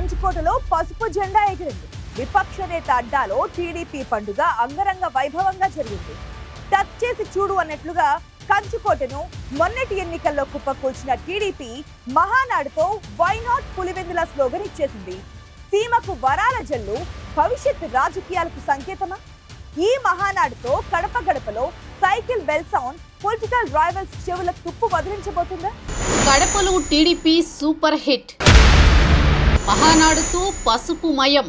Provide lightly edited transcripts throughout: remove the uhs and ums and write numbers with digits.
కంచుకోటలో పసుపు జెండా ఎగిరింది. విపక్ష నేత అడ్డాలో టీడీపీ పండుగ అంగరంగ వైభవంగా జరిగింది. టచ్ చేసి చూడు అన్నట్లుగా కంచుకోటను మొన్నటి ఎన్నికల్లో కుప్పకూల్చిన టీడీపీ మహానాడుతో వై నాట్ పులివెందుల స్లోగన్ ఇచ్చేసింది. సీమకు వరాల జల్లు భవిష్యత్ రాజకీయాలకు సంకేతమా? ఈ మహానాడుతో కడప గడపలో cycle bell sound political rivals చెవుల తుప్పు వదిలించబోతుందా? కడపలో టీడీపీ సూపర్ హిట్, మహానాడుతో పసుపు మయం,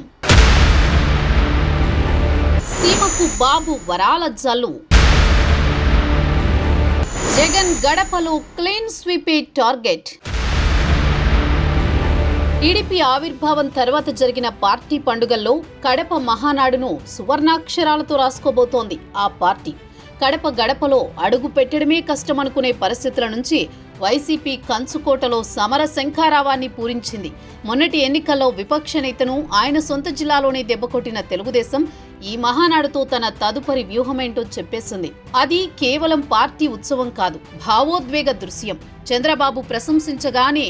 సీమకు బాబు వరాల జల్లు, జగన్ గడపలో క్లీన్ స్వీపే టార్గెట్. టీడీపీ ఆవిర్భావం తర్వాత జరిగిన పార్టీ పండుగల్లో కడప మహానాడును సువర్ణాక్షరాలతో రాసుకోబోతోంది ఆ పార్టీ. కడప గడపలో అడుగు పెట్టడమే కష్టమనుకునే పరిస్థితుల నుంచి వైసీపీ కంచుకోటలో సమర శంఖారావాన్ని పూరించింది. మొన్నటి ఎన్నికల్లో విపక్ష నేతను ఆయన సొంత జిల్లాలోనే దెబ్బకొట్టిన తెలుగుదేశం ఈ మహానాడుతో తన తదుపరి వ్యూహమేంటో చెప్పేసింది. అది కేవలం పార్టీ ఉత్సవం కాదు, భావోద్వేగ దృశ్యం. చంద్రబాబు ప్రశంసించగానే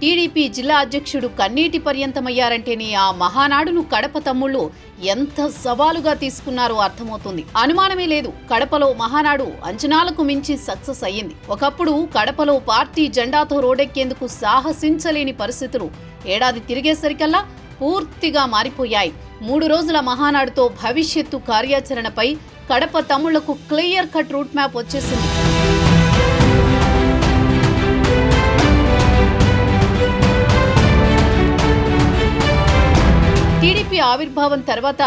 టీడీపీ జిల్లా అధ్యక్షుడు కన్నీటి పర్యంతమయ్యారంటేనే ఆ మహానాడును కడప తమ్ముళ్లు ఎంత సవాలుగా తీసుకున్నారో అర్థమవుతుంది. అనుమానమే లేదు, కడపలో మహానాడు అంచనాలకు మించి సక్సెస్ అయ్యింది. ఒకప్పుడు కడపలో పార్టీ జెండాతో రోడెక్కేందుకు సాహసించలేని పరిస్థితులు ఏడాది తిరిగేసరికల్లా పూర్తిగా మారిపోయాయి. 3 రోజుల మహానాడుతో భవిష్యత్తు కార్యాచరణపై కడప తమ్ముళ్లకు క్లియర్ కట్ రూట్ మ్యాప్ వచ్చేసింది. టీడీపీ ఆవిర్భావం తర్వాత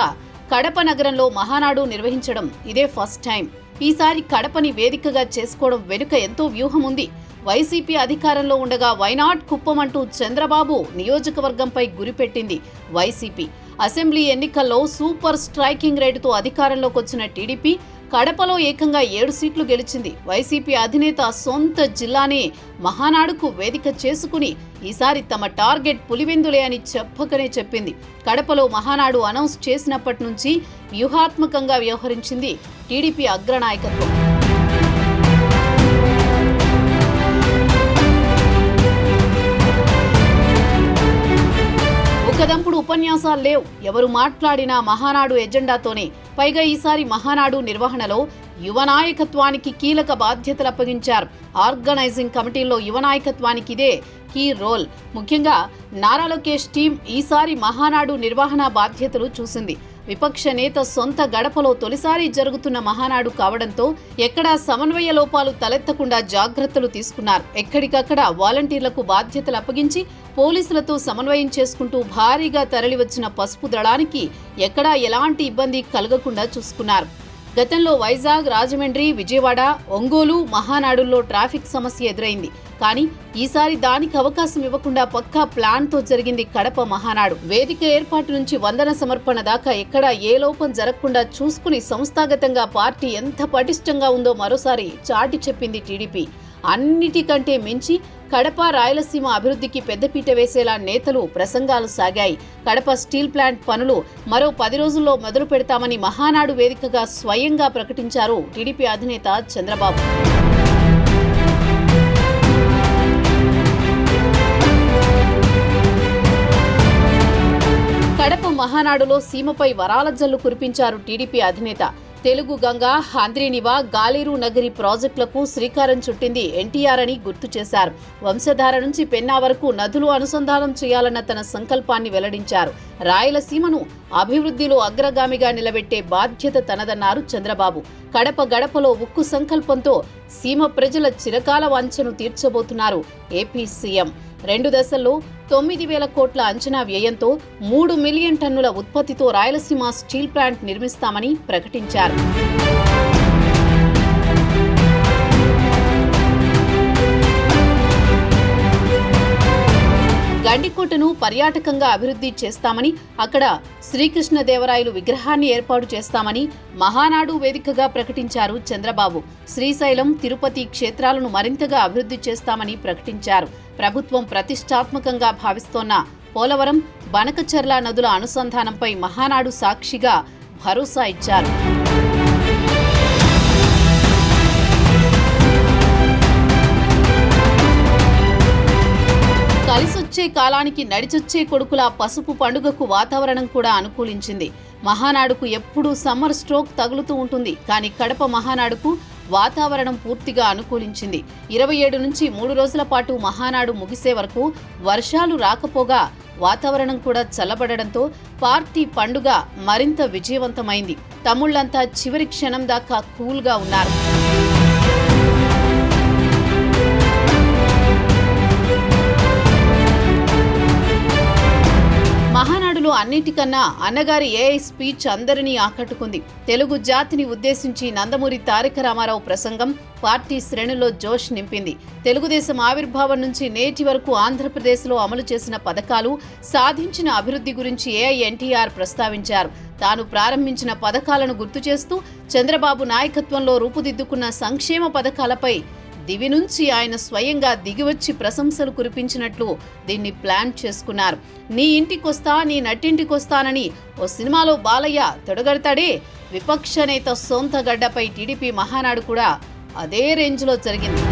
కడప నగరంలో మహానాడు నిర్వహించడం ఇదే ఫస్ట్ టైం. ఈసారి కడపని వేదికగా చేసుకోవడం వెనుక ఎంతో వ్యూహం ఉంది. వైసీపీ అధికారంలో ఉండగా వైనాట్ కుప్పం అంటూ చంద్రబాబు నియోజకవర్గంపై గురిపెట్టింది వైసీపీ. అసెంబ్లీ ఎన్నికల్లో సూపర్ స్ట్రైకింగ్ రేటుతో అధికారంలోకి వచ్చిన టీడీపీ కడపలో ఏకంగా 7 సీట్లు గెలిచింది. వైసీపీ అధినేత సొంత జిల్లానే మహానాడుకు వేదిక చేసుకుని ఈసారి తమ టార్గెట్ పులివెందులే అని చెప్పకనే చెప్పింది. కడపలో మహానాడు అనౌన్స్ చేసినప్పటి నుంచి వ్యూహాత్మకంగా వ్యవహరించింది టీడీపీ అగ్రనాయకత్వం. ఒకదంపుడు ఉపన్యాసాలు లేవు, ఎవరు మాట్లాడినా మహానాడు ఎజెండాతోనే. పైగా ఈసారి మహానాడు నిర్వహణలో యువ నాయకత్వానికి కీలక బాధ్యతలు అప్పగించారు. ఆర్గనైజింగ్ కమిటీలో యువ నాయకత్వానికి ఇదే కీ రోల్. ముఖ్యంగా నారా లోకేష్ టీం ఈసారి మహానాడు నిర్వహణ బాధ్యతలు చూసింది. విపక్ష నేత సొంత గడపలో తొలిసారి జరుగుతున్న మహానాడు కావడంతో ఎక్కడా సమన్వయ లోపాలు తలెత్తకుండా జాగ్రత్తలు తీసుకున్నారు. ఎక్కడికక్కడ వాలంటీర్లకు బాధ్యతలు అప్పగించి పోలీసులతో సమన్వయం చేసుకుంటూ భారీగా తరలివచ్చిన పసుపు దళానికి ఎక్కడా ఎలాంటి ఇబ్బంది కలగకుండా చూసుకున్నారు. గతంలో వైజాగ్, రాజమండ్రి, విజయవాడ, ఒంగోలు మహానాడుల్లో ట్రాఫిక్ సమస్య ఎదురైంది. కానీ ఈసారి దానికి అవకాశం ఇవ్వకుండా పక్కా ప్లాన్తో జరిగింది కడప మహానాడు. వేదిక ఏర్పాటు నుంచి వందన సమర్పణ దాకా ఎక్కడా ఏ లోపం జరగకుండా చూసుకుని సంస్థాగతంగా పార్టీ ఎంత పటిష్టంగా ఉందో మరోసారి చాటి చెప్పింది టీడీపీ. అన్నిటికంటే మించి కడప, రాయలసీమ అభివృద్ధికి పెద్దపీట వేసేలా నేతలు ప్రసంగాలు సాగాయి. కడప స్టీల్ ప్లాంట్ పనులు మరో 10 రోజుల్లో మొదలు పెడతామని మహానాడు వేదికగా స్వయంగా ప్రకటించారు టీడీపీ అధినేత చంద్రబాబు. కడప మహానాడులో సీమపై వరాల జల్లు కురిపించారు టీడీపీ అధినేత. తెలుగు గంగ, హంద్రీనివా, గాలేరు నగరి ప్రాజెక్టులకు శ్రీకారం చుట్టింది ఎన్టీఆర్ అని గుర్తు చేశారు. వంశధార నుంచి పెన్నా వరకు నదులు అనుసంధానం చేయాలన్న తన సంకల్పాన్ని వెల్లడించారు. రాయలసీమను అభివృద్ధిలో అగ్రగామిగా నిలబెట్టే బాధ్యత తనదన్నారు చంద్రబాబు. కడప గడపలో ఉక్కు సంకల్పంతో సీమ ప్రజల చిరకాల వాంఛను తీర్చబోతున్నారు ఏపీ సీఎం. 2 దశల్లో 9,000 కోట్ల అంచనా వ్యయంతో 3 మిలియన్ టన్నుల ఉత్పత్తితో రాయలసీమ స్టీల్ ప్లాంట్ నిర్మిస్తామని ప్రకటించారు. గండికోటను పర్యాటకంగా అభివృద్ధి చేస్తామని, అక్కడ శ్రీకృష్ణదేవరాయలు విగ్రహాన్ని ఏర్పాటు చేస్తామని మహానాడు వేదికగా ప్రకటించారు చంద్రబాబు. శ్రీశైలం, తిరుపతి క్షేత్రాలను మరింతగా అభివృద్ధి చేస్తామని ప్రకటించారు. ప్రభుత్వం ప్రతిష్టాత్మకంగా భావిస్తోన్న పోలవరం, బనకచర్ల నదుల అనుసంధానంపై మహానాడు సాక్షిగా భరోసా ఇచ్చారు. కలిసొచ్చే వచ్చే కాలానికి నడిచొచ్చే కొడుకుల పసుపు పండుగకు వాతావరణం కూడా అనుకూలించింది. మహానాడుకు ఎప్పుడూ సమ్మర్ స్ట్రోక్ తగులుతూ ఉంటుంది. కానీ కడప మహానాడుకు వాతావరణం పూర్తిగా అనుకూలించింది. 27 నుంచి 3 రోజుల పాటు మహానాడు ముగిసే వరకు వర్షాలు రాకపోగా వాతావరణం కూడా చల్లబడడంతో పార్టీ పండుగ మరింత విజయవంతమైంది. తమ్ముళ్లంతా చివరి క్షణం దాకా కూల్గా ఉన్నారు. మహానాడులో అన్నిటికన్నా అన్నగారి ఏఐ స్పీచ్ అందరినీ ఆకట్టుకుంది. తెలుగు జాతిని ఉద్దేశించి నందమూరి తారక రామారావు ప్రసంగం పార్టీ శ్రేణుల్లో జోష్ నింపింది. తెలుగుదేశం ఆవిర్భావం నుంచి నేటి వరకు ఆంధ్రప్రదేశ్లో అమలు చేసిన పథకాలు, సాధించిన అభివృద్ధి గురించి ఏఐ ఎన్టీఆర్ ప్రస్తావించారు. తాను ప్రారంభించిన పథకాలను గుర్తు చేస్తూ చంద్రబాబు నాయకత్వంలో రూపుదిద్దుకున్న సంక్షేమ పథకాలపై దివి నుంచి ఆయన స్వయంగా దిగివచ్చి ప్రశంసలు కురిపించినట్లు దీన్ని ప్లాన్ చేసుకున్నారు. నీ ఇంటికొస్తా, నీ నట్టింటికొస్తానని ఓ సినిమాలో బాలయ్య తొడగడతాడే, విపక్ష నేత సొంత గడ్డపై టీడీపీ మహానాడు కూడా అదే రేంజ్లో జరిగింది.